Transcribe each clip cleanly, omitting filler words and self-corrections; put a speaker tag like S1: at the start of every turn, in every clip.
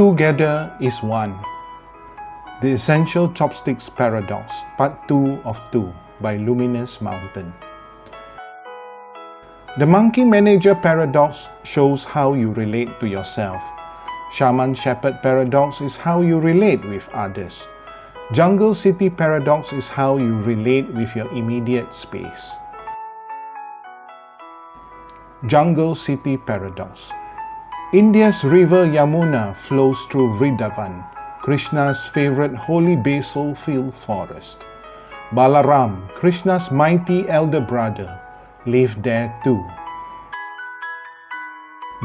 S1: together is one. The Essential Chopsticks Paradox, Part 2 of 2 by Luminous Mountain. The Monkey Manager Paradox shows how you relate to yourself. Shaman Shepherd Paradox is how you relate with others. Jungle City Paradox is how you relate with your immediate space. Jungle City Paradox. India's river Yamuna flows through Vrindavan, Krishna's favorite holy basil filled forest. Balaram, Krishna's mighty elder brother, lived there too.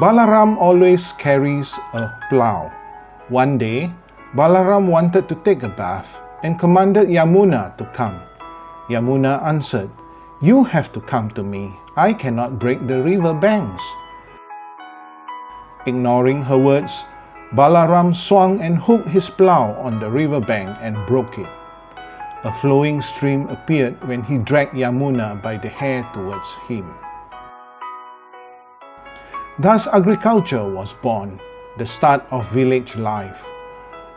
S1: Balaram always carries a plough. One day, Balaram wanted to take a bath and commanded Yamuna to come. Yamuna answered, "You have to come to me. I cannot break the river banks." Ignoring her words, Balaram swung and hooked his plough on the river bank and broke it. A flowing stream appeared when he dragged Yamuna by the hair towards him. Thus agriculture was born, the start of village life.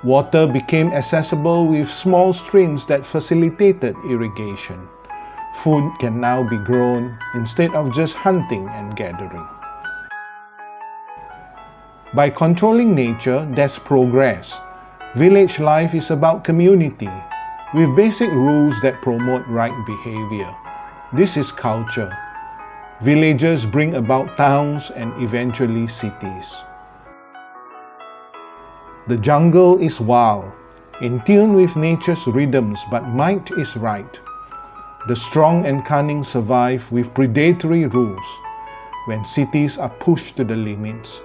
S1: Water became accessible with small streams that facilitated irrigation. Food can now be grown instead of just hunting and gathering. By controlling nature, there's progress. Village life is about community, with basic rules that promote right behavior. This is culture. Villages bring about towns and eventually cities. The jungle is wild, in tune with nature's rhythms, but might is right. The strong and cunning survive with predatory rules. When cities are pushed to the limits,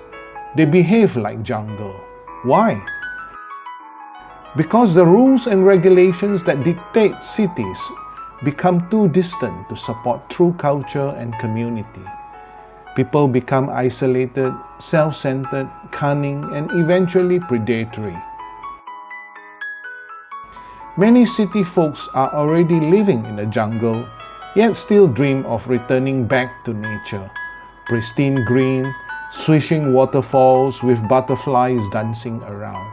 S1: they behave like jungle. Why? Because the rules and regulations that dictate cities become too distant to support true culture and community. People become isolated, self-centered, cunning, and eventually predatory. Many city folks are already living in the jungle, yet still dream of returning back to nature. Pristine green, swishing waterfalls with butterflies dancing around.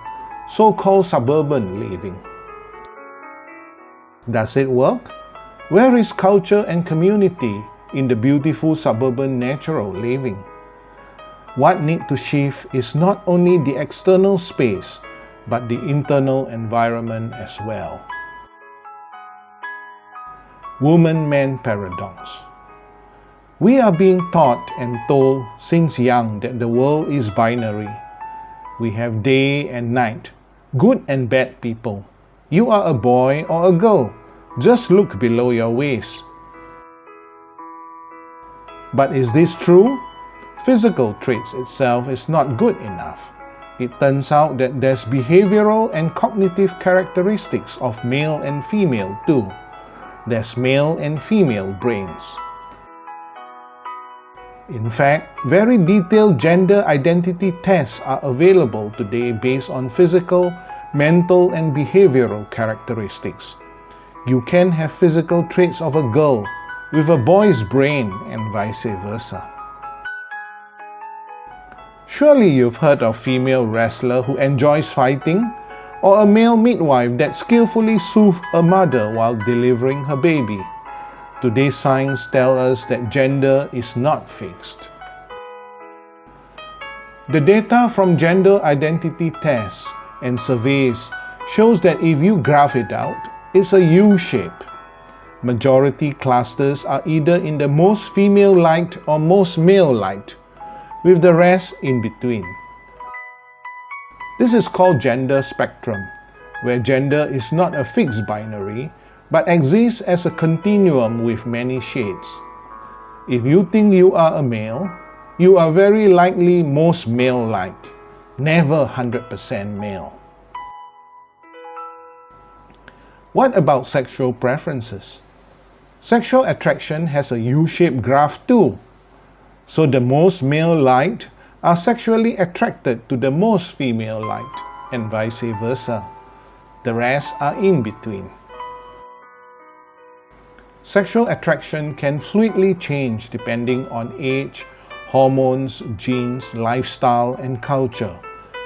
S1: So-called suburban living. Does it work? Where is culture and community in the beautiful suburban natural living? What needs to shift is not only the external space, but the internal environment as well. Woman-man Paradox. We are being taught and told since young that the world is binary. We have day and night, good and bad people. You are a boy or a girl. Just look below your waist. But is this true? Physical traits itself is not good enough. It turns out that there's behavioral and cognitive characteristics of male and female too. There's male and female brains. In fact, very detailed gender identity tests are available today based on physical, mental, and behavioral characteristics. You can have physical traits of a girl with a boy's brain and vice versa. Surely you've heard of a female wrestler who enjoys fighting, or a male midwife that skillfully soothes a mother while delivering her baby. Today's science tells us that gender is not fixed. The data from gender identity tests and surveys shows that if you graph it out, it's a U shape. Majority clusters are either in the most female-liked or most male-liked, with the rest in between. This is called gender spectrum, where gender is not a fixed binary, but exists as a continuum with many shades. If you think you are a male, you are very likely most male-like, never 100% male. What about sexual preferences? Sexual attraction has a U-shaped graph too. So the most male-liked are sexually attracted to the most female-liked, and vice versa. The rest are in between. Sexual attraction can fluidly change depending on age, hormones, genes, lifestyle, and culture,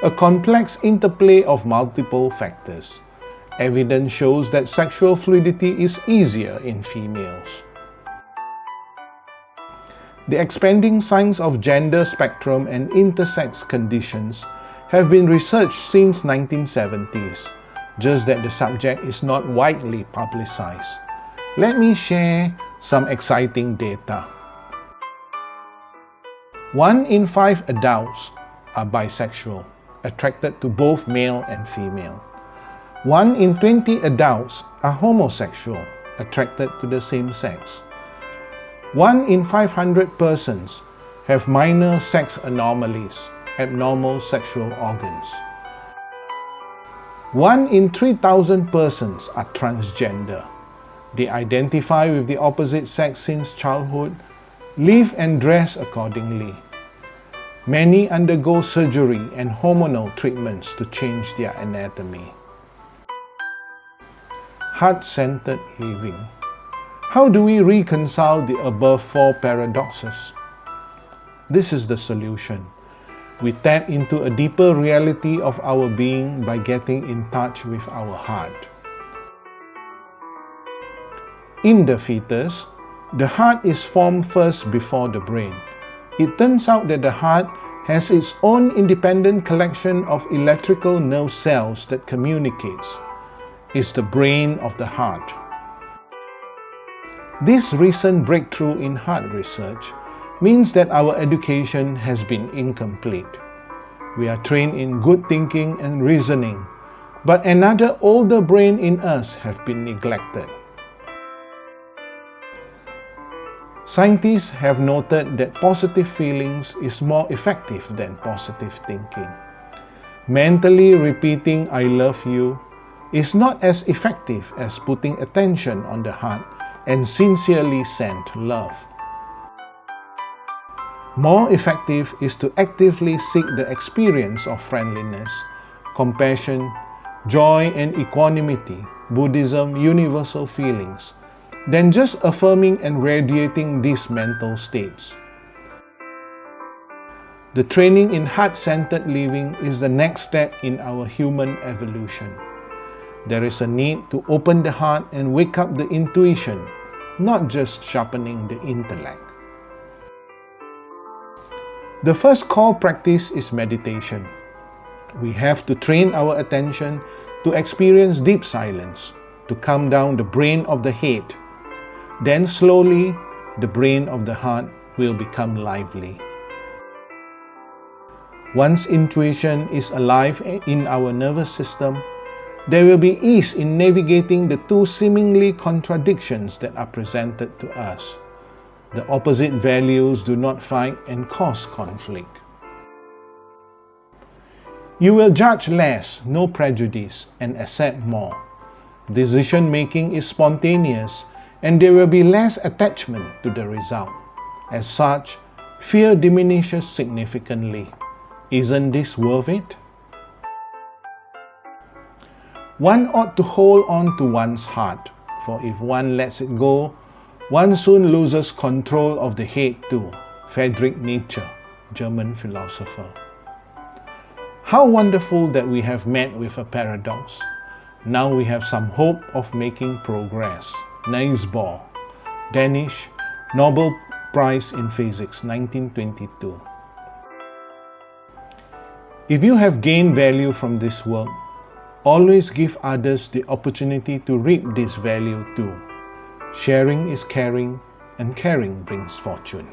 S1: a complex interplay of multiple factors. Evidence shows that sexual fluidity is easier in females. The expanding science of gender spectrum and intersex conditions have been researched since 1970s, just that the subject is not widely publicized. Let me share some exciting data. 1 in 5 adults are bisexual, attracted to both male and female. 1 in 20 adults are homosexual, attracted to the same sex. 1 in 500 persons have minor sex anomalies, abnormal sexual organs. 1 in 3,000 persons are transgender. They identify with the opposite sex since childhood, live and dress accordingly. Many undergo surgery and hormonal treatments to change their anatomy. Heart-centered living. How do we reconcile the above 4 paradoxes? This is the solution. We tap into a deeper reality of our being by getting in touch with our heart. In the fetus, the heart is formed first before the brain. It turns out that the heart has its own independent collection of electrical nerve cells that communicates. It's the brain of the heart. This recent breakthrough in heart research means that our education has been incomplete. We are trained in good thinking and reasoning, but another older brain in us has been neglected. Scientists have noted that positive feelings is more effective than positive thinking. Mentally repeating "I love you" is not as effective as putting attention on the heart and sincerely send love. More effective is to actively seek the experience of friendliness, compassion, joy and equanimity, Buddhism universal feelings, than just affirming and radiating these mental states. The training in heart-centered living is the next step in our human evolution. There is a need to open the heart and wake up the intuition, not just sharpening the intellect. The first core practice is meditation. We have to train our attention to experience deep silence, to calm down the brain of the head. Then slowly, the brain of the heart will become lively. Once intuition is alive in our nervous system, there will be ease in navigating the two seemingly contradictions that are presented to us. The opposite values do not fight and cause conflict. You will judge less, no prejudice, and accept more. Decision-making is spontaneous, and there will be less attachment to the result. As such, fear diminishes significantly. Isn't this worth it? One ought to hold on to one's heart, for if one lets it go, one soon loses control of the head too. Friedrich Nietzsche, German philosopher. How wonderful that we have met with a paradox. Now we have some hope of making progress. Niels Bohr, Danish, Nobel Prize in Physics, 1922. If you have gained value from this work, always give others the opportunity to reap this value too. Sharing is caring, and caring brings fortune.